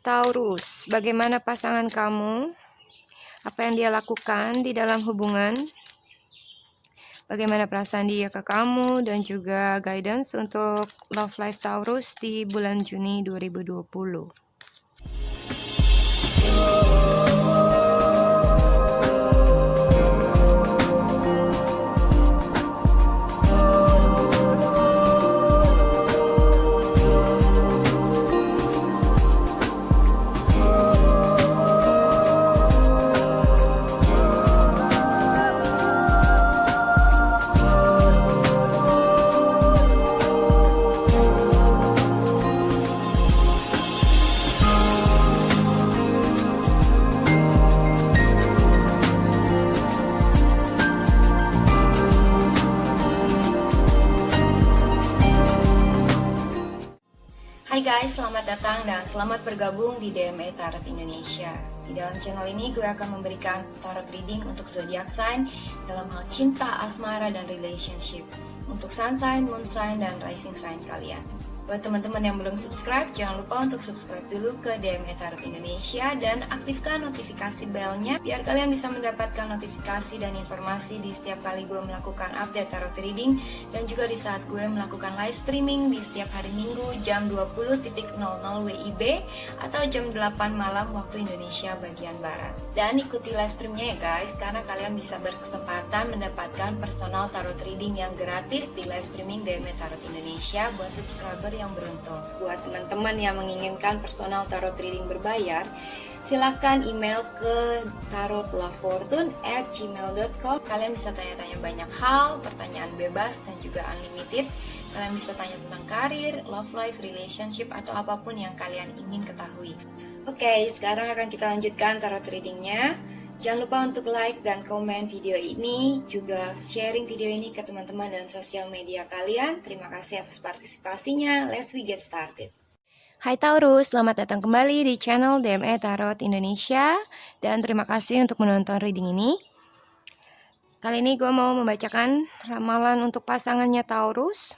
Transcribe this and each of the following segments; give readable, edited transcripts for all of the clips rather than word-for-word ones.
Taurus, bagaimana pasangan kamu? Apa yang dia lakukan di dalam hubungan? Bagaimana perasaan dia ke kamu dan juga guidance untuk love life Taurus di bulan Juni 2020. Hai guys, selamat datang dan selamat bergabung di DME Tarot Indonesia. Di dalam channel ini gue akan memberikan tarot reading untuk zodiac sign dalam hal cinta, asmara, dan relationship. Untuk sun sign, moon sign, dan rising sign kalian. Buat teman-teman yang belum subscribe, jangan lupa untuk subscribe dulu ke DME Tarot Indonesia dan aktifkan notifikasi belnya biar kalian bisa mendapatkan notifikasi dan informasi di setiap kali gue melakukan update tarot reading dan juga di saat gue melakukan live streaming di setiap hari Minggu jam 20.00 WIB atau jam 8 malam waktu Indonesia bagian Barat. Dan ikuti live streamnya ya guys, karena kalian bisa berkesempatan mendapatkan personal tarot reading yang gratis di live streaming DME Tarot Indonesia buat subscriber yang beruntung. Buat teman-teman yang menginginkan personal tarot reading berbayar, silakan email ke tarotlafortune@gmail.com. Kalian bisa tanya-tanya banyak hal, pertanyaan bebas dan juga unlimited. Kalian bisa tanya tentang karir, love life, relationship, atau apapun yang kalian ingin ketahui. Oke, sekarang akan kita lanjutkan tarot readingnya. Jangan lupa untuk like dan komen video ini, juga sharing video ini ke teman-teman dan sosial media kalian. Terima kasih atas partisipasinya. Let's we get started. Hai Taurus, selamat datang kembali di channel DME Tarot Indonesia. Dan terima kasih untuk menonton reading ini. Kali ini gue mau membacakan ramalan untuk pasangannya Taurus.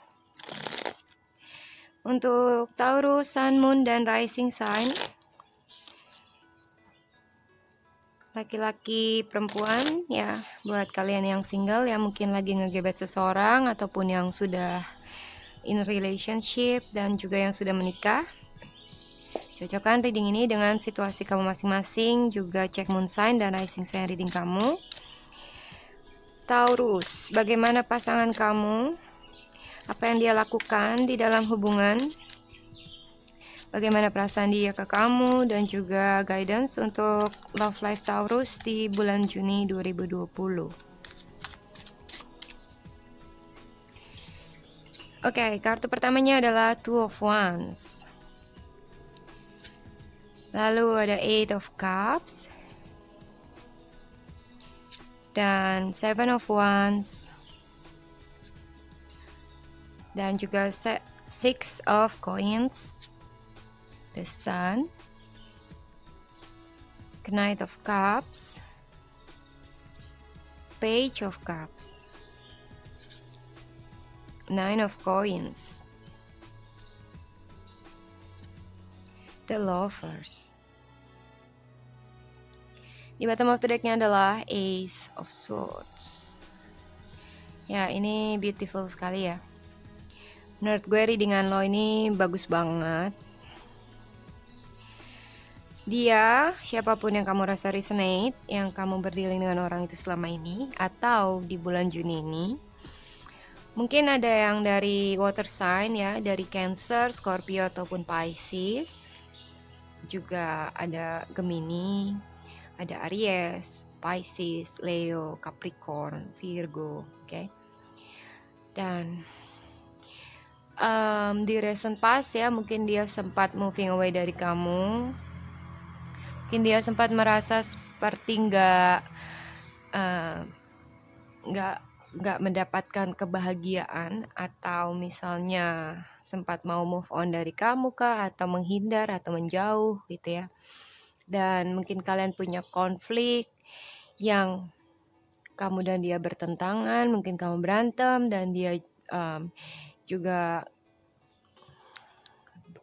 Untuk Taurus, Sun, Moon, dan Rising Sign. Laki-laki, perempuan, ya buat kalian yang single yang mungkin lagi ngegebet seseorang ataupun yang sudah in relationship dan juga yang sudah menikah. Cocokkan reading ini dengan situasi kamu masing-masing, juga cek moon sign dan rising sign reading kamu. Taurus, bagaimana pasangan kamu? Apa yang dia lakukan di dalam hubungan? Bagaimana perasaan dia ke kamu dan juga guidance untuk love life Taurus di bulan Juni 2020. Oke, kartu pertamanya adalah Two of Wands. Lalu ada Eight of Cups. Dan Seven of Wands. Dan juga Six of Coins. The Sun, Knight of Cups, Page of Cups, Nine of Coins, The Lovers. Di bottom of the decknya adalah Ace of Swords. Ya, ini beautiful sekali ya. Menurut gue readingan lo ini bagus banget. Dia, siapapun yang kamu rasa resonate, yang kamu berdealing dengan orang itu selama ini, atau di bulan Juni ini, mungkin ada yang dari water sign ya, dari Cancer, Scorpio, ataupun Pisces. Juga ada Gemini, ada Aries, Pisces, Leo, Capricorn, Virgo, oke. Dan di recent past ya, mungkin dia sempat moving away dari kamu. Mungkin dia sempat merasa seperti nggak mendapatkan kebahagiaan, atau misalnya sempat mau move on dari kamu kah, atau menghindar atau menjauh gitu ya. Dan mungkin kalian punya konflik yang kamu dan dia bertentangan, mungkin kamu berantem dan dia juga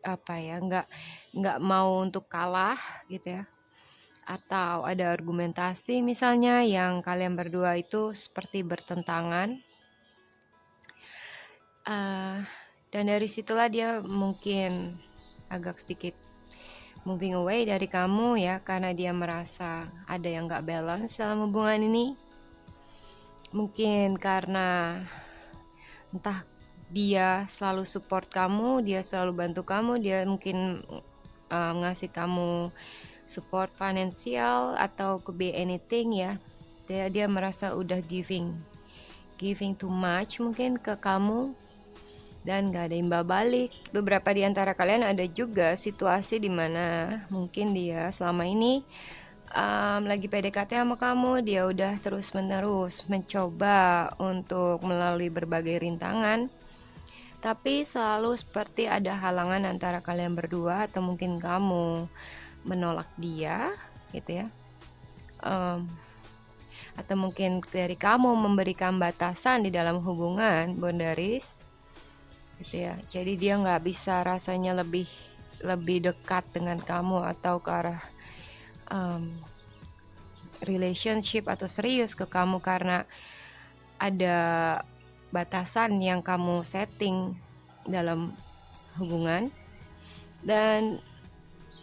nggak mau untuk kalah gitu ya, atau ada argumentasi misalnya yang kalian berdua itu seperti bertentangan. Dan dari situlah dia mungkin agak sedikit moving away dari kamu ya, karena dia merasa ada yang gak balance dalam hubungan ini. Mungkin karena entah dia selalu support kamu, dia selalu bantu kamu, dia mungkin ngasih kamu support finansial atau could be anything ya. Dia merasa udah giving too much mungkin ke kamu dan gak ada imbal balik. Beberapa di antara kalian ada juga situasi dimana mungkin dia selama ini lagi PDKT sama kamu, dia udah terus menerus mencoba untuk melalui berbagai rintangan, tapi selalu seperti ada halangan antara kalian berdua, atau mungkin kamu menolak dia gitu ya, atau mungkin dari kamu memberikan batasan di dalam hubungan, boundaries gitu ya. Jadi dia nggak bisa rasanya lebih dekat dengan kamu atau ke arah relationship atau serius ke kamu karena ada batasan yang kamu setting dalam hubungan. Dan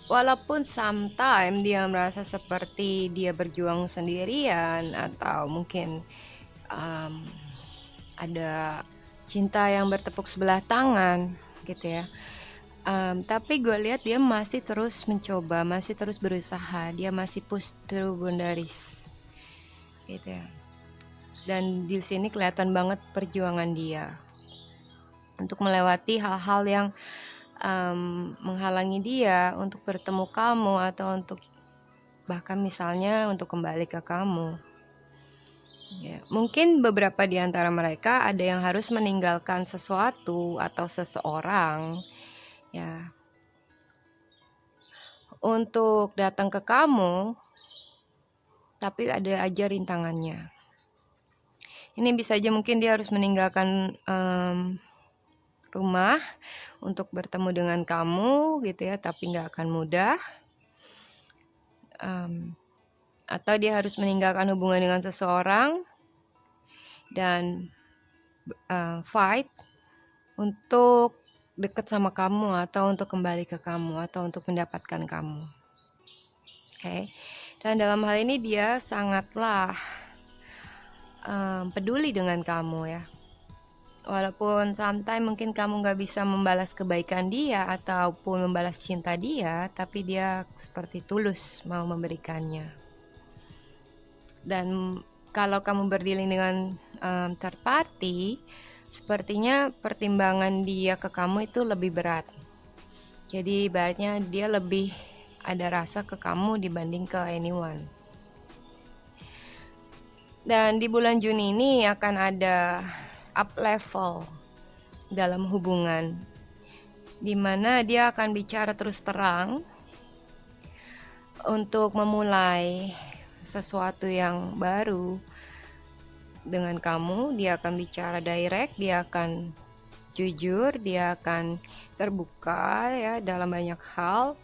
walaupun sometimes dia merasa seperti dia berjuang sendirian, atau mungkin ada cinta yang bertepuk sebelah tangan gitu ya, tapi gue lihat dia masih terus mencoba, masih terus berusaha, dia masih push through boundaries gitu ya. Dan di sini kelihatan banget perjuangan dia untuk melewati hal-hal yang menghalangi dia untuk bertemu kamu, atau untuk bahkan misalnya untuk kembali ke kamu. Ya, mungkin beberapa di antara mereka ada yang harus meninggalkan sesuatu atau seseorang ya untuk datang ke kamu, tapi ada aja rintangannya. Ini bisa aja mungkin dia harus meninggalkan rumah untuk bertemu dengan kamu gitu ya, tapi nggak akan mudah. Atau dia harus meninggalkan hubungan dengan seseorang dan fight untuk dekat sama kamu, atau untuk kembali ke kamu, atau untuk mendapatkan kamu. Oke. Dan dalam hal ini dia sangatlah peduli dengan kamu ya. Walaupun sometimes mungkin kamu gak bisa membalas kebaikan dia ataupun membalas cinta dia, tapi dia seperti tulus mau memberikannya. Dan kalau kamu berdealing dengan third party, sepertinya pertimbangan dia ke kamu itu lebih berat. Jadi ibaratnya dia lebih ada rasa ke kamu dibanding ke anyone. Dan di bulan Juni ini akan ada up level dalam hubungan, dimana dia akan bicara terus terang untuk memulai sesuatu yang baru dengan kamu. Dia akan bicara direct, dia akan jujur, dia akan terbuka ya dalam banyak hal,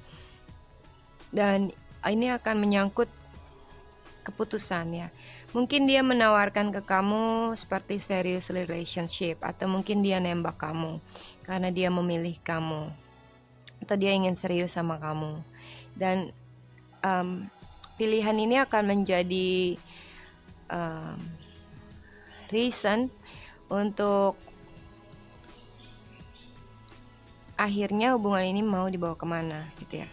dan ini akan menyangkut keputusan ya. Mungkin dia menawarkan ke kamu seperti serious relationship, atau mungkin dia nembak kamu karena dia memilih kamu, atau dia ingin serius sama kamu. Dan pilihan ini akan menjadi reason untuk akhirnya hubungan ini mau dibawa kemana gitu ya.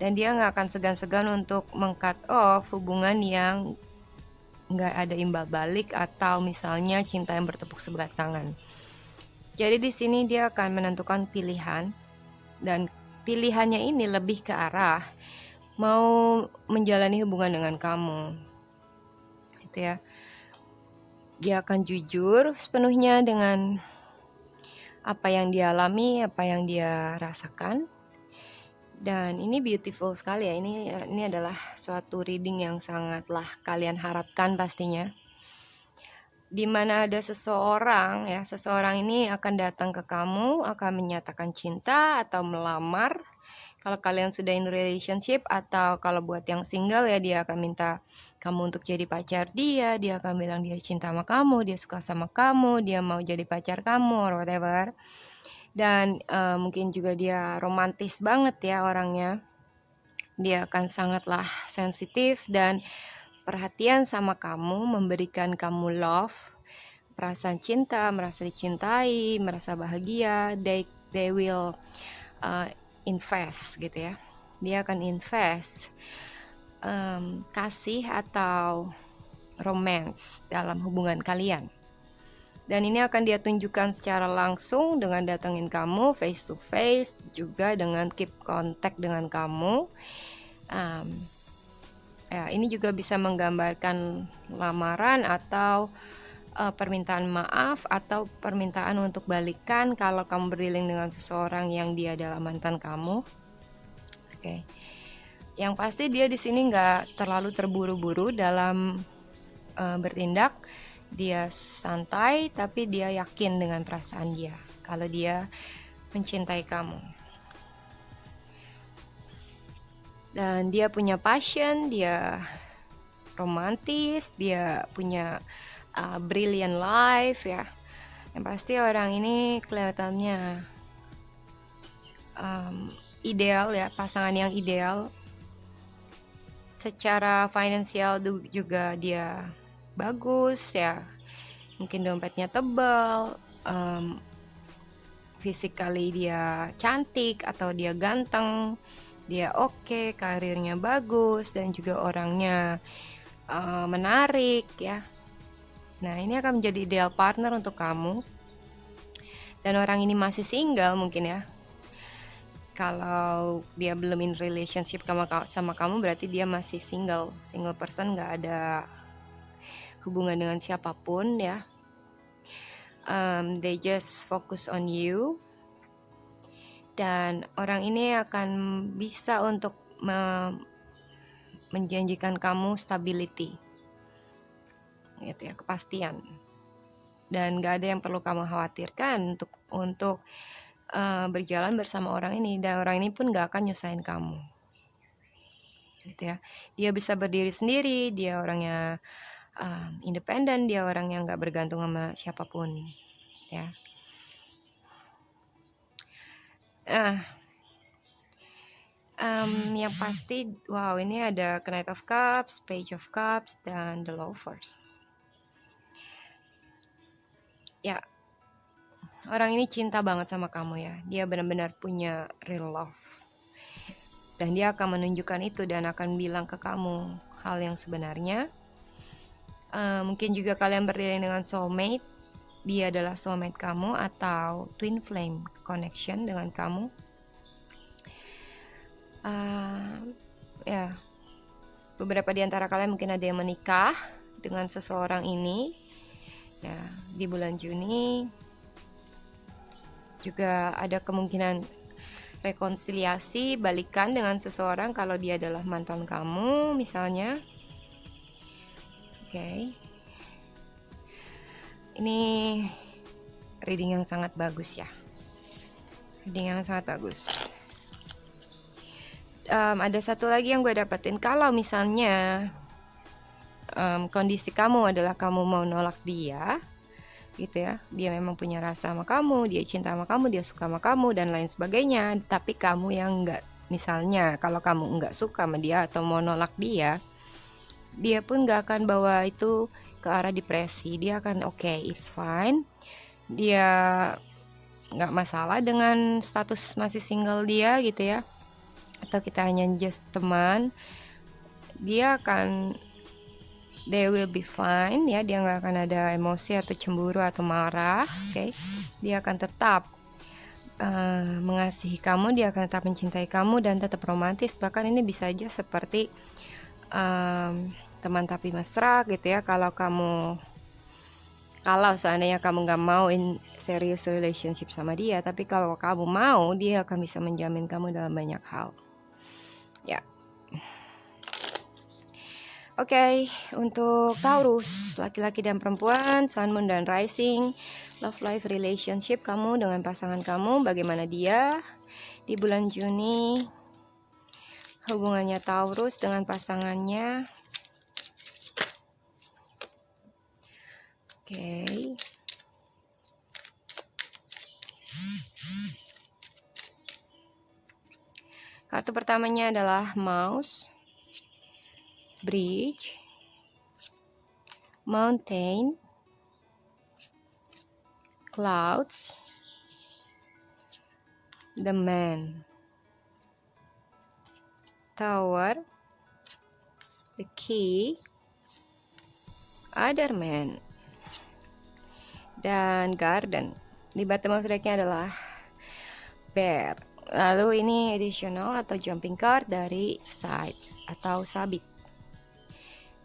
Dan dia gak akan segan-segan untuk meng-cut off hubungan yang gak ada imbal balik, atau misalnya cinta yang bertepuk sebelah tangan. Jadi di sini dia akan menentukan pilihan, dan pilihannya ini lebih ke arah mau menjalani hubungan dengan kamu gitu ya. Dia akan jujur sepenuhnya dengan apa yang dia alami, apa yang dia rasakan. Dan ini beautiful sekali ya. Ini adalah suatu reading yang sangatlah kalian harapkan pastinya. di mana ada seseorang ya, seseorang ini akan datang ke kamu, akan menyatakan cinta atau melamar. Kalau kalian sudah in relationship, atau kalau buat yang single ya, dia akan minta kamu untuk jadi pacar dia akan bilang dia cinta sama kamu, dia suka sama kamu, dia mau jadi pacar kamu or whatever. Dan mungkin juga dia romantis banget ya orangnya. Dia akan sangatlah sensitif dan perhatian sama kamu, memberikan kamu love, perasaan cinta, merasa dicintai, merasa bahagia. They will invest gitu ya. Dia akan invest kasih atau romance dalam hubungan kalian. Dan ini akan dia tunjukkan secara langsung dengan datengin kamu face to face, juga dengan keep contact dengan kamu. Ya, ini juga bisa menggambarkan lamaran atau permintaan maaf atau permintaan untuk balikan kalau kamu berdealing dengan seseorang yang dia adalah mantan kamu. Oke. Yang pasti dia di sini nggak terlalu terburu-buru dalam bertindak. Dia santai, tapi dia yakin dengan perasaan dia kalau dia mencintai kamu. Dan dia punya passion, dia romantis, dia punya brilliant life ya. Yang pasti orang ini kelihatannya ideal ya, pasangan yang ideal. Secara finansial juga dia bagus ya, mungkin dompetnya tebal, physically dia cantik atau dia ganteng, dia oke, karirnya bagus, dan juga orangnya menarik ya. Nah, ini akan menjadi ideal partner untuk kamu. Dan orang ini masih single mungkin ya. Kalau dia belum in relationship sama kamu, berarti dia masih single person, nggak ada hubungan dengan siapapun ya. They just focus on you. Dan orang ini akan bisa untuk menjanjikan kamu stability gitu ya, kepastian. Dan gak ada yang perlu kamu khawatirkan untuk berjalan bersama orang ini. Dan orang ini pun gak akan nyusahin kamu gitu ya. Dia bisa berdiri sendiri, dia orangnya independen, dia orang yang gak bergantung sama siapapun ya. Yang pasti, wow, ini ada Knight of Cups, Page of Cups, dan The Lovers. Ya, orang ini cinta banget sama kamu ya. Dia benar-benar punya real love. Dan dia akan menunjukkan itu dan akan bilang ke kamu hal yang sebenarnya. Mungkin juga kalian berdiri dengan soulmate. Dia adalah soulmate kamu atau twin flame connection dengan kamu. Ya, beberapa di antara kalian mungkin ada yang menikah dengan seseorang ini. Ya, di bulan Juni juga ada kemungkinan rekonsiliasi, balikan dengan seseorang kalau dia adalah mantan kamu misalnya. Oke. Ini reading yang sangat bagus ya. Reading yang sangat bagus. Ada satu lagi yang gue dapetin, kalau misalnya kondisi kamu adalah kamu mau nolak dia gitu ya, dia memang punya rasa sama kamu, dia cinta sama kamu, dia suka sama kamu dan lain sebagainya, tapi kamu yang enggak, misalnya kalau kamu enggak suka sama dia atau mau nolak dia pun enggak akan bawa itu ke arah depresi. Dia akan okay, it's fine, dia enggak masalah dengan status masih single dia gitu ya, atau kita hanya just teman. Dia akan, they will be fine ya, dia nggak akan ada emosi atau cemburu atau marah. Okay? Dia akan tetap mengasihi kamu, dia akan tetap mencintai kamu dan tetap romantis. Bahkan ini bisa aja seperti teman tapi mesra gitu ya. Kalau seandainya kamu nggak mau in serious relationship sama dia, tapi kalau kamu mau, dia akan bisa menjamin kamu dalam banyak hal ya. Oke, untuk Taurus, laki-laki dan perempuan, Sun, Moon, dan Rising, love life relationship kamu dengan pasangan kamu, bagaimana dia di bulan Juni, hubungannya Taurus dengan pasangannya. Oke. Kartu pertamanya adalah Mouse, Bridge, Mountain, Clouds, The Man, Tower, The Key, Other Man, dan Garden. Di bottom of deck-nya adalah Bear. Lalu ini additional atau jumping card dari side atau sabit.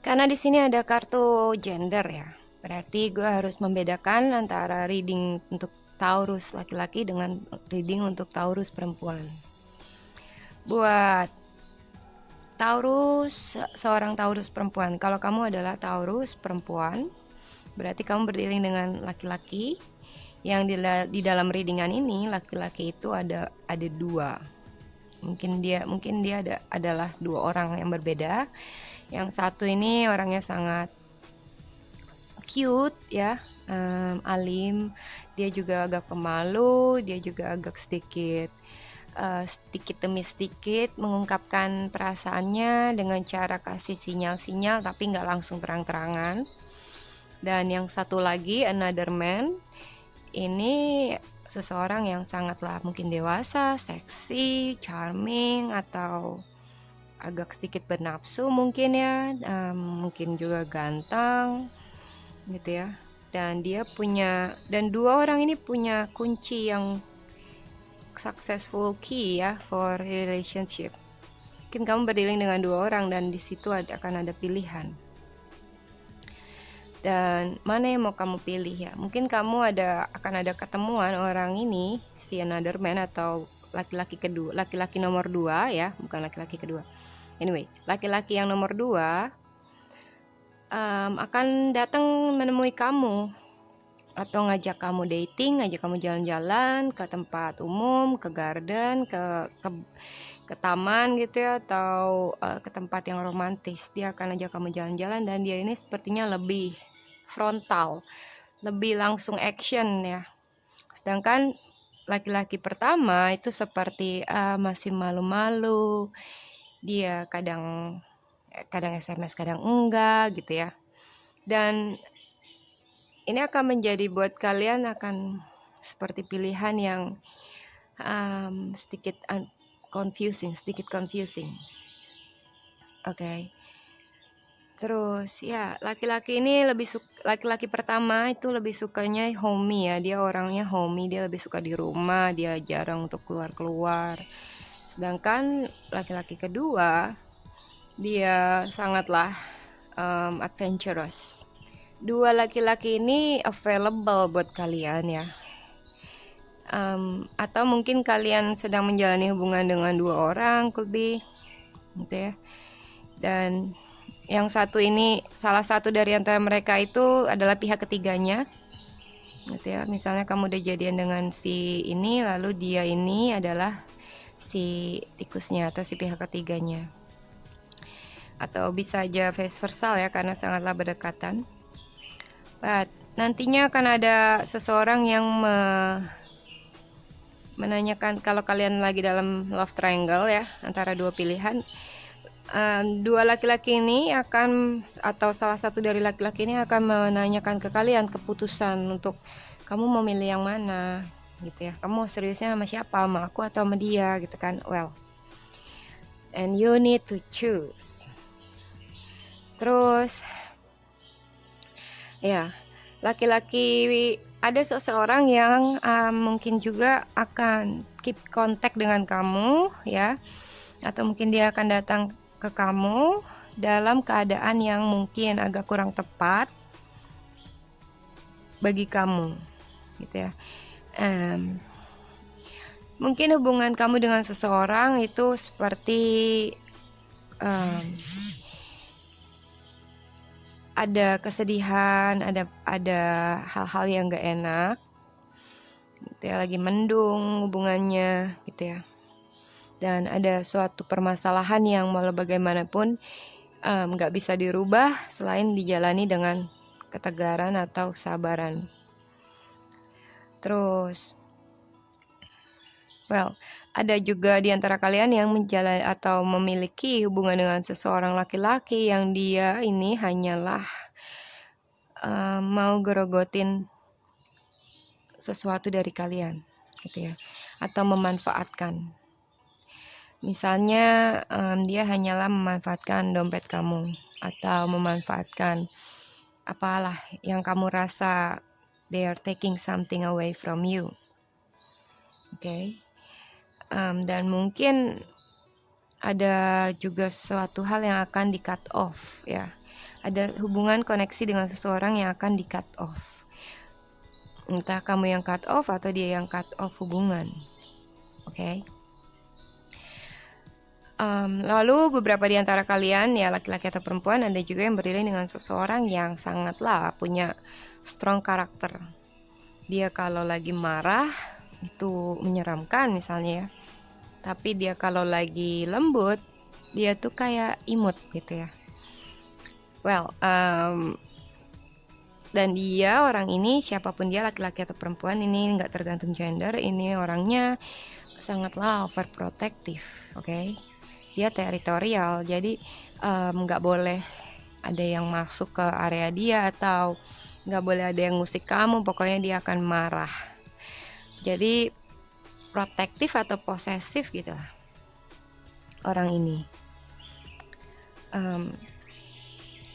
Karena di sini ada kartu gender ya, berarti gue harus membedakan antara reading untuk Taurus laki-laki dengan reading untuk Taurus perempuan. Buat Taurus, seorang Taurus perempuan, kalau kamu adalah Taurus perempuan, berarti kamu berdiri dengan laki-laki. Yang di dalam readingan ini laki-laki itu ada dua. Mungkin dia adalah dua orang yang berbeda. Yang satu ini orangnya sangat cute ya, alim. Dia juga agak pemalu, dia juga agak sedikit demi sedikit mengungkapkan perasaannya dengan cara kasih sinyal-sinyal tapi nggak langsung terang-terangan. Dan yang satu lagi, another man, ini seseorang yang sangatlah mungkin dewasa, seksi, charming, atau agak sedikit bernafsu mungkin ya, mungkin juga ganteng gitu ya. Dan dua orang ini punya kunci yang successful key ya for relationship. Mungkin kamu berdealing dengan dua orang dan di situ akan ada pilihan. Dan mana yang mau kamu pilih ya? Mungkin kamu akan ada ketemuan orang ini, si another man atau laki-laki nomor 2 ya, bukan laki-laki kedua. Anyway, laki-laki yang nomor 2 akan datang menemui kamu atau ngajak kamu dating, ngajak kamu jalan-jalan ke tempat umum, ke garden, ke taman gitu ya, atau ke tempat yang romantis. Dia akan ajak kamu jalan-jalan dan dia ini sepertinya lebih frontal, lebih langsung action ya. Sedangkan laki-laki pertama itu seperti masih malu-malu. Dia kadang SMS, kadang enggak gitu ya. Dan ini akan menjadi buat kalian akan seperti pilihan yang sedikit confusing. Oke. Terus ya, laki-laki pertama itu lebih sukanya homey ya. Dia orangnya homey, dia lebih suka di rumah, dia jarang untuk keluar-keluar. Sedangkan laki-laki kedua, dia sangatlah adventurous. Dua laki-laki ini available buat kalian ya. Atau mungkin kalian sedang menjalani hubungan dengan dua orang, could be gitu ya. Dan yang satu ini, salah satu dari antara mereka itu adalah pihak ketiganya gitu ya. Misalnya kamu udah jadian dengan si ini, lalu dia ini adalah si tikusnya atau si pihak ketiganya. Atau bisa aja vice versa ya, karena sangatlah berdekatan. But nantinya akan ada seseorang yang menanyakan, kalau kalian lagi dalam love triangle ya, antara dua pilihan, dua laki-laki ini atau salah satu dari laki-laki ini akan menanyakan ke kalian keputusan untuk kamu mau milih yang mana gitu ya. Kamu seriusnya sama siapa, sama aku atau sama dia gitu kan. Well, and you need to choose. Terus ya, laki-laki, ada seseorang yang mungkin juga akan keep contact dengan kamu ya, atau mungkin dia akan datang ke kamu dalam keadaan yang mungkin agak kurang tepat bagi kamu gitu ya. Mungkin hubungan kamu dengan seseorang itu seperti ada kesedihan, ada hal-hal yang gak enak gitu ya, lagi mendung hubungannya gitu ya, dan ada suatu permasalahan yang walau bagaimanapun gak bisa dirubah selain dijalani dengan ketegaran atau kesabaran. Terus ada juga di antara kalian yang menjalani atau memiliki hubungan dengan seseorang laki-laki yang dia ini hanyalah mau gerogotin sesuatu dari kalian gitu ya, atau memanfaatkan. Misalnya dia hanyalah memanfaatkan dompet kamu atau memanfaatkan apalah yang kamu rasa they are taking something away from you. Okay? Dan mungkin ada juga suatu hal yang akan di cut off ya. Ada hubungan koneksi dengan seseorang yang akan di cut off. Entah kamu yang cut off atau dia yang cut off hubungan. Okay? Lalu beberapa di antara kalian ya, laki-laki atau perempuan, ada juga yang beriring dengan seseorang yang sangatlah punya strong karakter. Dia kalau lagi marah itu menyeramkan misalnya ya. Tapi dia kalau lagi lembut, dia tuh kayak imut gitu ya. Dan dia orang ini, siapapun dia, laki-laki atau perempuan, ini nggak tergantung gender, ini orangnya sangatlah overprotective, okay? Dia teritorial, jadi nggak boleh ada yang masuk ke area dia atau nggak boleh ada yang ngusik kamu, pokoknya dia akan marah. Jadi protektif atau posesif gitu lah orang ini.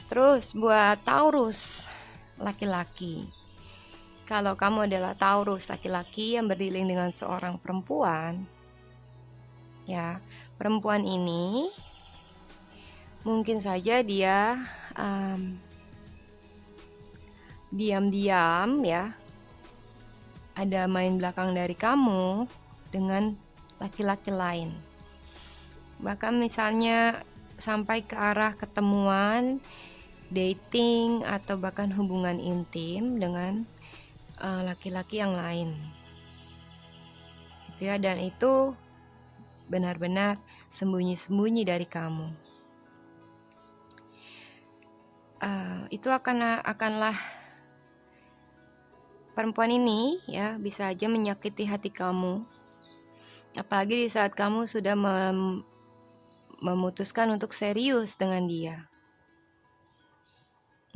Terus buat Taurus laki-laki, kalau kamu adalah Taurus laki-laki yang berdilin dengan seorang perempuan, ya, perempuan ini mungkin saja dia diam-diam ya ada main belakang dari kamu dengan laki-laki lain. Bahkan misalnya sampai ke arah ketemuan, dating, atau bahkan hubungan intim dengan laki-laki yang lain gitu ya, dan itu benar-benar sembunyi-sembunyi dari kamu. Itu akanlah perempuan ini ya bisa aja menyakiti hati kamu, apalagi di saat kamu sudah memutuskan untuk serius dengan dia.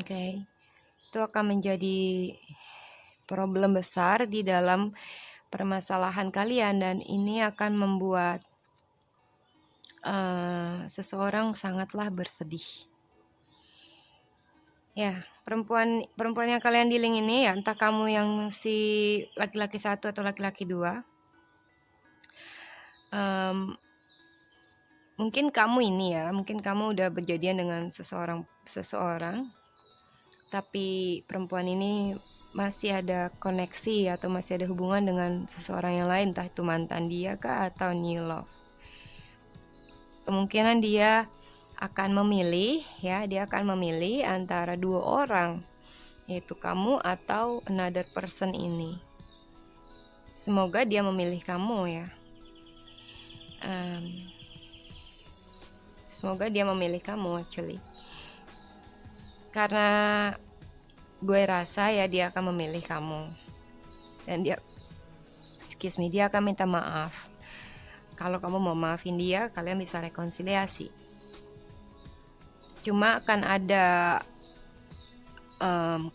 Okay. Itu akan menjadi problem besar di dalam permasalahan kalian, dan ini akan membuat seseorang sangatlah bersedih. Ya, perempuan yang kalian dealing ini ya, entah kamu yang si laki-laki satu atau laki-laki dua, mungkin kamu ini ya, mungkin kamu udah berjadian dengan seseorang, tapi perempuan ini masih ada koneksi atau masih ada hubungan dengan seseorang yang lain, entah itu mantan dia kah atau new love. Kemungkinan dia akan memilih antara dua orang, yaitu kamu atau another person ini. Semoga dia memilih kamu ya. Semoga dia memilih kamu actually. Karena gue rasa ya dia akan memilih kamu. Dan dia akan minta maaf. Kalau kamu mau maafin dia, kalian bisa rekonsiliasi. Cuma akan ada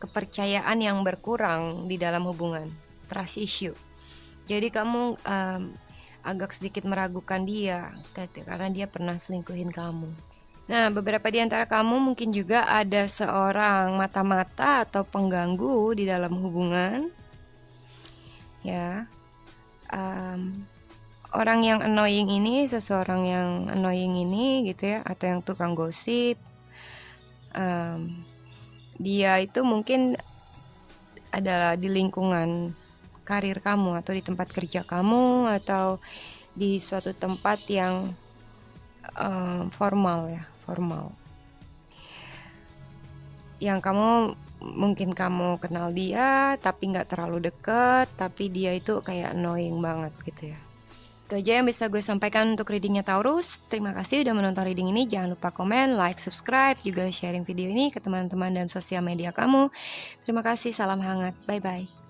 kepercayaan yang berkurang di dalam hubungan, trust issue. Jadi kamu agak sedikit meragukan dia karena dia pernah selingkuhin kamu. Nah, beberapa di antara kamu mungkin juga ada seorang mata-mata atau pengganggu di dalam hubungan. Ya, orang yang annoying ini, seseorang yang annoying ini gitu ya, atau yang tukang gosip. Dia itu mungkin adalah di lingkungan karir kamu atau di tempat kerja kamu atau di suatu tempat yang formal. yang mungkin kamu kenal dia tapi nggak terlalu deket, tapi dia itu kayak annoying banget gitu ya. Itu aja yang bisa gue sampaikan untuk readingnya Taurus. Terima kasih udah menonton reading ini. Jangan lupa komen, like, subscribe, juga sharing video ini ke teman-teman dan sosial media kamu. Terima kasih, salam hangat, bye-bye.